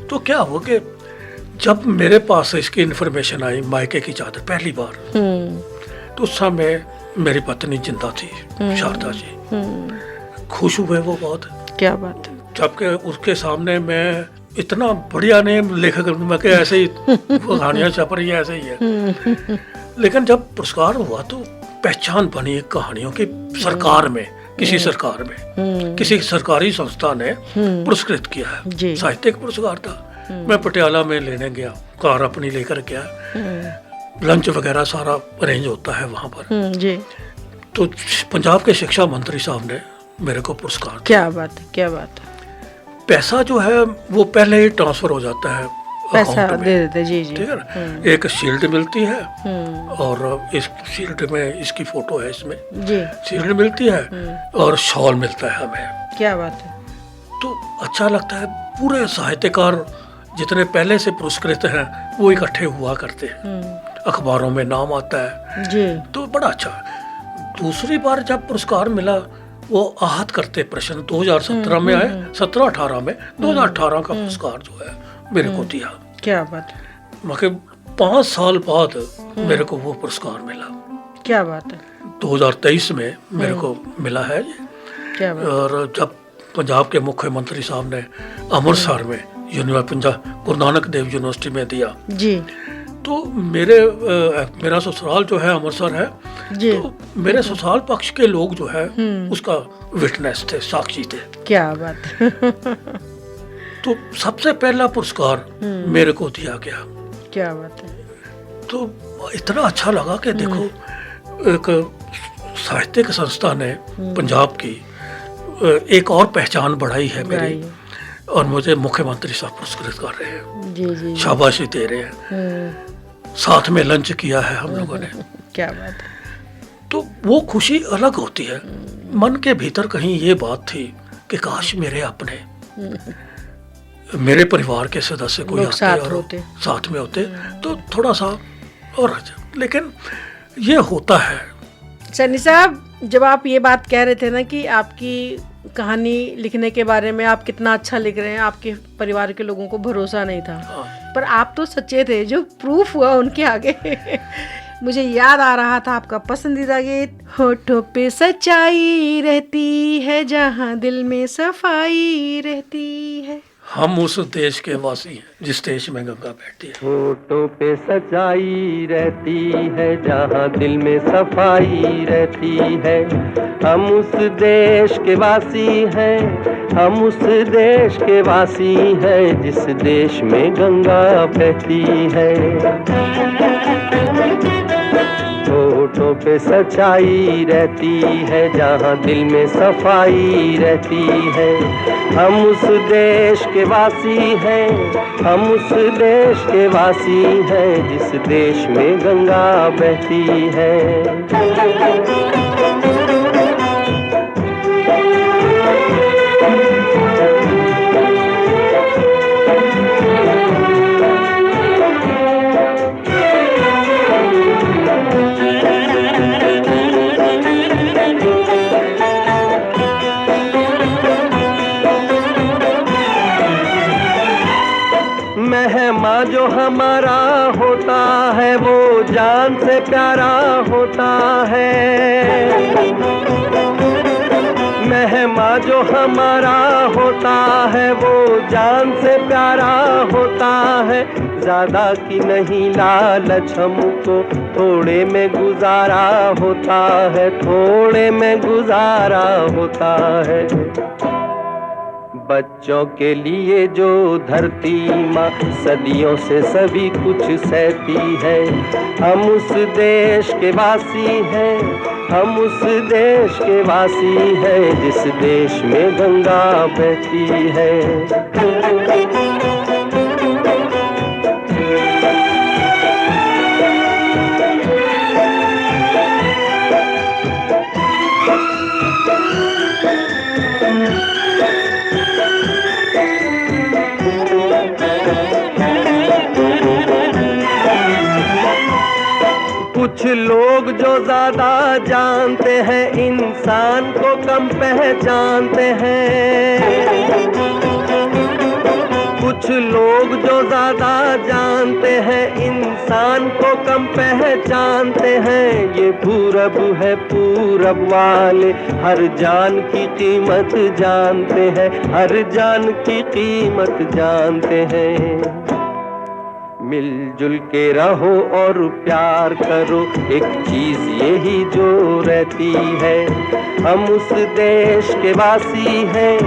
तो क्या हुआ कि जब मेरे पास इसकी इन्फॉर्मेशन आई मायके की चादर पहली बार, तो उस समय मेरी पत्नी जिंदा थी, शारदा जी। खुश हुए वो बहुत। क्या बात है। जबकि उसके सामने मैं इतना बढ़िया नेम लेखक, मैं कि ऐसे ही कहानियाँ छप रही है, ऐसे ही है। लेकिन जब पुरस्कार हुआ तो पहचान बनी एक कहानियों की सरकार में, किसी सरकार में, किसी सरकारी संस्था ने पुरस्कृत किया है। साहित्यिक पुरस्कार था। मैं पटियाला में लेने गया, कार अपनी लेकर गया, लंच वगैरह सारा अरेंज होता है वहाँ पर। जी। तो पंजाब के शिक्षा मंत्री साहब ने मेरे को पुरस्कार दिया। क्या बात है, क्या बात है। पैसा जो है वो पहले ही ट्रांसफर हो जाता है, पैसा दे देते। जी जी। ठीक है ना। एक शील्ड मिलती है, और इस शील्ड में इसकी फोटो है, इसमें जी शील्ड मिलती है, और शॉल मिलता है हमें। क्या बात है। तो अच्छा लगता है। पूरे साहित्यकार जितने पहले से पुरस्कृत हैं वो इकट्ठे हुआ करते हैं, अखबारों में नाम आता है जी। तो बड़ा अच्छा। दूसरी बार जब पुरस्कार मिला, वो आहत करते प्रश्न 2017 में आए, 17-18 में, 2018 का पुरस्कार जो है मेरे को दिया। क्या बात है। मतलब 5 साल बाद मेरे को वो पुरस्कार मिला। क्या बात है। 2023 में मेरे को मिला है ये। क्या बात। और जब पंजाब के मुख्यमंत्री साहब ने अमृतसर में पंजाब गुरु नानक देव यूनिवर्सिटी में दिया जी, तो मेरा ससुराल जो है अमृतसर है जी। तो मेरे ससुराल पक्ष के लोग जो है उसका विटनेस थे, साक्षी थे। क्या बात। तो सबसे पहला पुरस्कार मेरे को दिया गया। क्या बात है। तो इतना अच्छा लगा कि देखो एक साहित्यिक संस्था ने पंजाब की एक और पहचान बढ़ाई है मेरी, और मुझे मुख्यमंत्री साहब पुरस्कृत कर रहे हैं जी जी, शाबाशी दे रहे हैं। साथ में लंच किया है हम लोगों ने। क्या बात है। तो वो खुशी अलग होती है। मन के भीतर कहीं ये बात थी कि काश मेरे अपने मेरे परिवार के सदस्य कोई साथ में होते तो थोड़ा सा और अच्छा। लेकिन ये होता है। सैनी साहब, जब आप ये बात कह रहे थे ना कि आपकी कहानी लिखने के बारे में आप कितना अच्छा लिख रहे हैं, आपके परिवार के लोगों को भरोसा नहीं था, पर आप तो सच्चे थे। जो प्रूफ हुआ उनके आगे मुझे याद आ रहा था आपका पसंदीदा गीत, होठों पे सच्चाई रहती है जहाँ दिल में सफाई रहती है। हम उस देश के वासी हैं जिस देश में गंगा बहती है। होठों पे सच्चाई रहती है जहाँ दिल में सफाई रहती है। हम उस देश के वासी हैं, हम उस देश के वासी हैं जिस देश में गंगा बहती है। होठों पे सच्चाई रहती है, जहाँ दिल में सफाई रहती है। हम उस देश के वासी हैं, हम उस देश के वासी हैं, जिस देश में गंगा बहती है। मेहमा जो हमारा होता है वो जान से प्यारा होता है। मेहमा जो हमारा होता है वो जान से प्यारा होता है। ज्यादा की नहीं लालच हमको, थोड़े में गुजारा होता है, थोड़े में गुजारा होता है। बच्चों के लिए जो धरती माँ सदियों से सभी कुछ सहती है, हम उस देश के वासी हैं, हम उस देश के वासी हैं, जिस देश में गंगा बहती है। कुछ लोग जो ज्यादा जानते हैं इंसान को कम पहचानते हैं। कुछ लोग जो ज्यादा जानते हैं इंसान को कम पहचानते हैं। ये पूरब है, पूरब वाले हर जान की कीमत जानते हैं, हर जान की कीमत जानते हैं। मिलजुल के रहो और प्यार करो, एक चीज यही जो रहती है। हम उस देश के वासी हैं,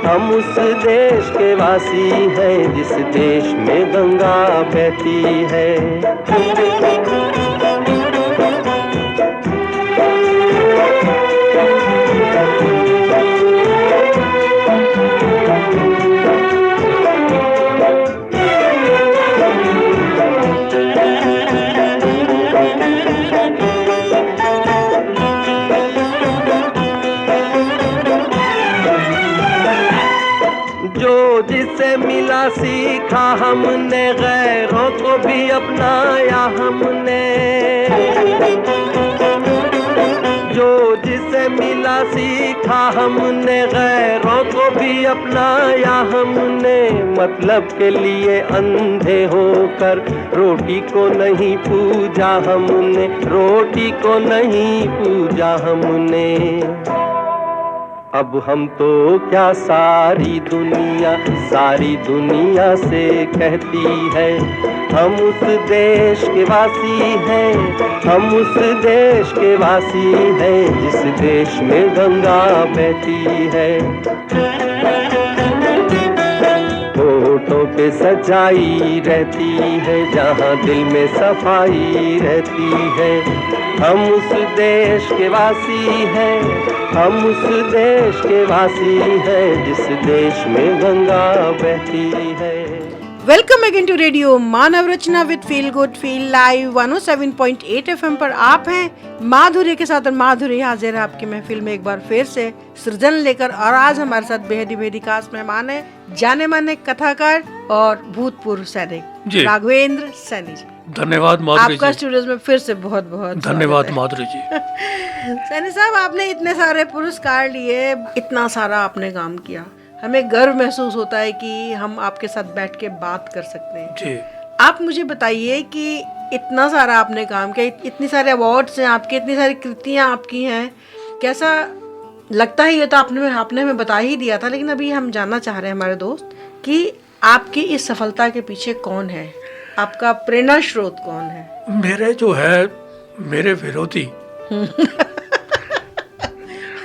हम उस देश के वासी हैं, जिस देश में गंगा बहती है। जिसे मिला सीखा हमने, गैरों को भी अपनाया हमने। जो जिसे मिला सीखा हमने, गैरों को भी अपनाया हमने। मतलब के लिए अंधे होकर रोटी को नहीं पूजा हमने, रोटी को नहीं पूजा हमने। अब हम तो क्या सारी दुनिया से कहती है, हम उस देश के वासी हैं, हम उस देश के वासी हैं, जिस देश में गंगा बहती है। होठों पे सच्चाई रहती है, जहाँ दिल में सफाई रहती है। हम उस देश के वासी हैं, हम उस देश के वासी हैं, जिस देश में गंगा बहती है। Welcome again to radio Manav Rachna with feel good feel live 107.8 FM पर आप हैं माधुर्य के साथ। और माधुर्य हाजिर है आपकी महफिल में एक बार फिर से सृजन लेकर। और आज हमारे साथ बेहद खास मेहमान है, जाने माने कथाकार और भूतपूर्व सैनिक राघवेंद्र सैनी जी। धन्यवाद माधुरी आपका जी। स्टूडियोज में फिर से बहुत बहुत धन्यवाद माधुरी जी। सैनी साहब, आपने इतने सारे पुरस्कार लिए, इतना सारा आपने काम किया, हमें गर्व महसूस होता है कि हम आपके साथ बैठ के बात कर सकते हैं जी। आप मुझे बताइए कि इतना सारा आपने काम किया, इतनी सारे अवार्ड्स हैं आपके, इतनी सारी कृतियाँ आपकी हैं, कैसा लगता है? ये तो आपने हमें बता ही दिया था, लेकिन अभी हम जानना चाह रहे हैं हमारे दोस्त कि आपकी इस सफलता के पीछे कौन है, आपका प्रेरणा स्रोत कौन है? मेरे जो है मेरे विरोधी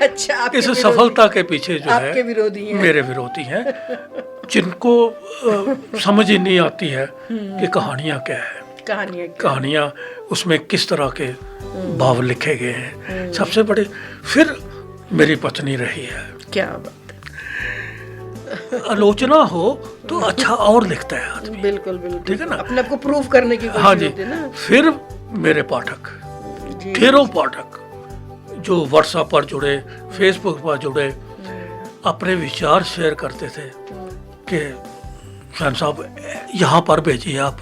अच्छा, इस सफलता के पीछे जो आपके है विरोधी हैं। मेरे विरोधी हैं, जिनको समझ ही नहीं आती है कि कहानियाँ क्या है। कहानियाँ उसमें किस तरह के भाव लिखे गए हैं। सबसे बड़ी फिर मेरी पत्नी रही है। क्या बात, आलोचना हो तो अच्छा और लिखता है आदमी। बिल्कुल बिल्कुल, ठीक है ना, अपने आप को प्रूव करने की हाँ कोशिश जी। होती है ना। फिर मेरे पाठक, जी, ढेरों पाठक जो व्हाट्सएप पर जुड़े, फेसबुक पर जुड़े, अपने विचार शेयर करते थे कि फैन साहब यहाँ पर भेजिए, आप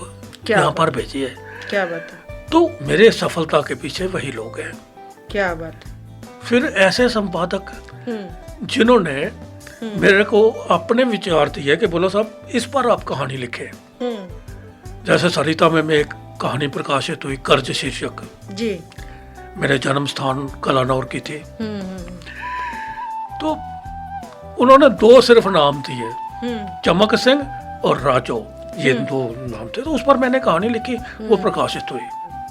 क्या यहाँ बात पर भेजिए। क्या बात है, तो मेरे सफलता के पीछे वही लोग हैं। क्या बात है। फिर ऐसे संपादक हम्म, जिन्होंने मेरे को अपने विचार दिए कि बोलो साहब इस पर आप कहानी लिखें। हम्म, जैसे सरिता में एक कहानी प्रकाशित हुई, कर्ज शीर्षक, जी, मेरे जन्म स्थान कलानौर की थी। हम्म, तो उन्होंने दो सिर्फ नाम दिए, हम्म, चमक सिंह और राजो, ये दो नाम थे। तो उस पर मैंने कहानी लिखी, वो प्रकाशित हुई।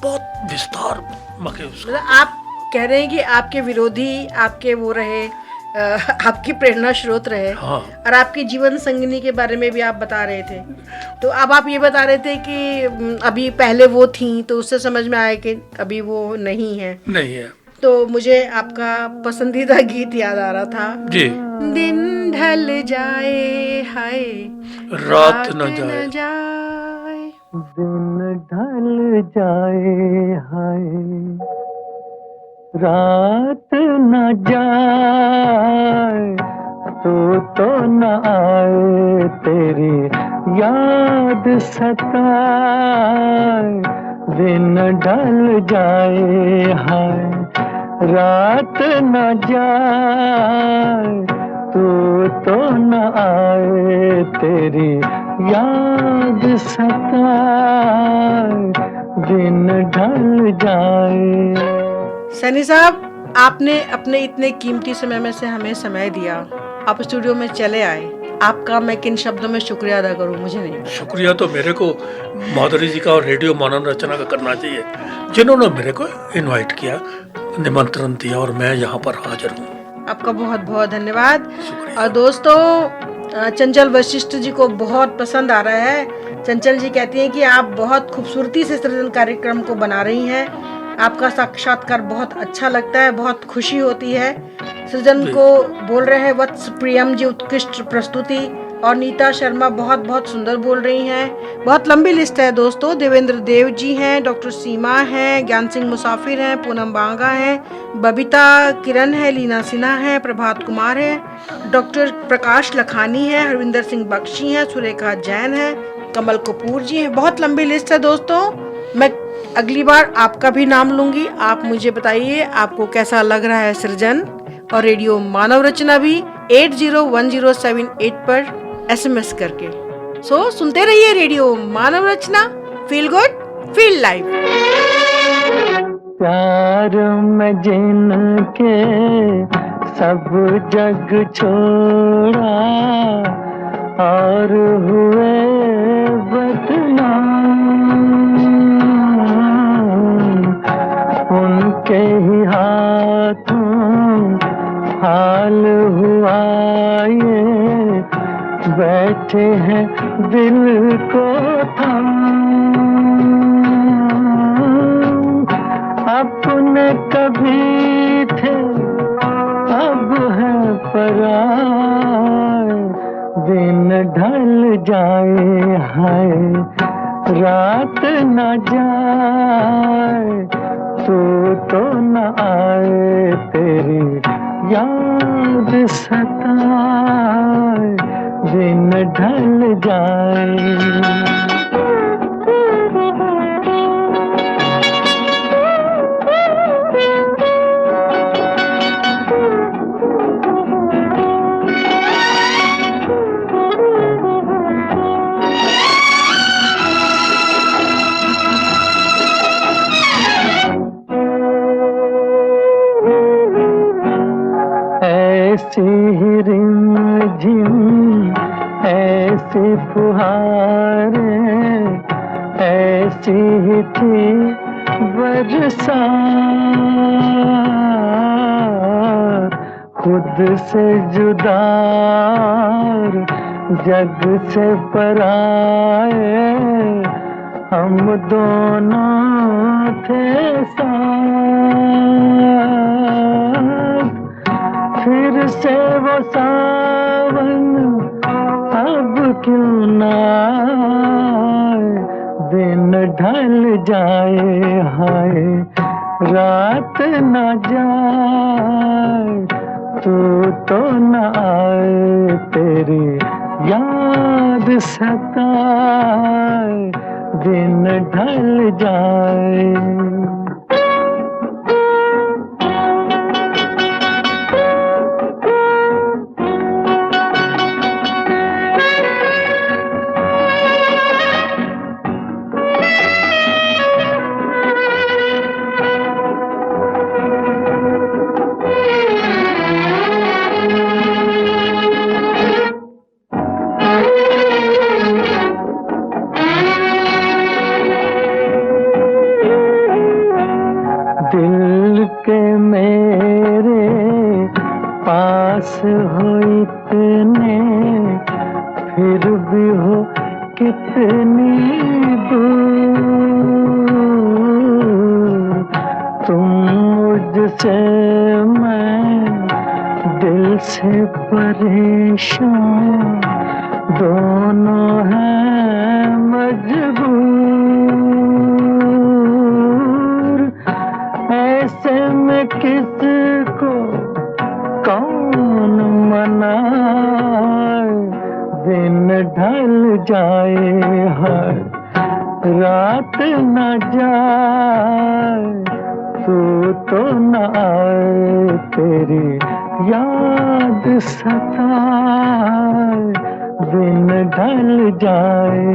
बहुत विस्तार मके उसका। मतलब आप कह रहे हैं कि आपके विरोधी आपके वो रहे, आपकी प्रेरणा स्रोत रहे। हाँ। और आपकी जीवन संगिनी के बारे में भी आप बता रहे थे। तो अब आप ये बता रहे थे कि अभी पहले वो थी, तो उससे समझ में आया कि अभी वो नहीं है। नहीं है तो मुझे आपका पसंदीदा गीत याद आ रहा था। जी। दिन ढल जाए हाय, रात न जाए। दिन ढल जाए हाय, रात न जाए, तो न आए तेरी याद सताए। दिन ढल जाए हाय, रात न जाए, तो न आए तेरी याद सताए। दिन ढल जाए। सैनी साहब, आपने अपने इतने कीमती समय में से हमें समय दिया, आप स्टूडियो में चले आए। आपका मैं किन शब्दों में शुक्रिया अदा करूं, मुझे नहीं पता। शुक्रिया तो मेरे को माधुरी जी का और रेडियो मानव रचना का करना चाहिए, जिन्होंने मेरे को इनवाइट किया, निमंत्रण दिया और मैं यहाँ पर हाजिर हूँ। आपका बहुत बहुत धन्यवाद। और दोस्तों, चंचल वशिष्ठ जी को बहुत पसंद आ रहा है। चंचल जी कहती हैं कि आप बहुत खूबसूरती से सृजन कार्यक्रम को बना रही हैं। आपका साक्षात्कार बहुत अच्छा लगता है, बहुत खुशी होती है। सृजन को बोल रहे हैं वत्स प्रियम जी, उत्कृष्ट प्रस्तुति। और नीता शर्मा बहुत बहुत सुंदर बोल रही हैं। बहुत लंबी लिस्ट है दोस्तों। देवेंद्र देव जी हैं, डॉक्टर सीमा हैं, ज्ञान सिंह मुसाफिर हैं, पूनम बांगा हैं, बबीता किरण है, लीना सिन्हा है, प्रभात कुमार है, डॉक्टर प्रकाश लखानी है, हरविंदर सिंह बख्शी हैं, सुरेखा जैन है, कमल कपूर जी हैं। बहुत लंबी लिस्ट है दोस्तों। मैं अगली बार आपका भी नाम लूंगी। आप मुझे बताइए आपको कैसा लग रहा है सृजन। और रेडियो मानव रचना भी 801078 पर SMS करके। सो सुनते रहिए radio Manav Rachna. Feel good, feel live. प्यार में जिनके सब जग छोड़ा, और हुए बदनाम, उनके ही हाथों हाल हुआ ये, बैठे हैं दिल को थाम। अपने कभी थे अब है पराए। दिन ढल जाए हाय, रात न जाए, तो न आए तेरी याद सताए। दिन ढल जाए। ऐसी ही रिमझिम, ऐसी फुहारें, ऐसी ही थी बरसात। खुद से जुदा, जग से पराए, हम दोनों थे साथ, फिर से वो सावन अब क्यों ना आए, दिन ढल जाए हाय रात न जाए, तू तो न आए तेरी याद सताए, दिन ढल जाए। दिल के मेरे पास हो इतने, फिर भी हो कितनी दूर, तुम मुझसे मैं दिल से परेशान, दोनों हैं मजबूर, ऐसे में किसको कौन मनाए, दिन ढल जाए हर रात न जाए, तू तो न आए तेरी याद सताए, दिन ढल जाए।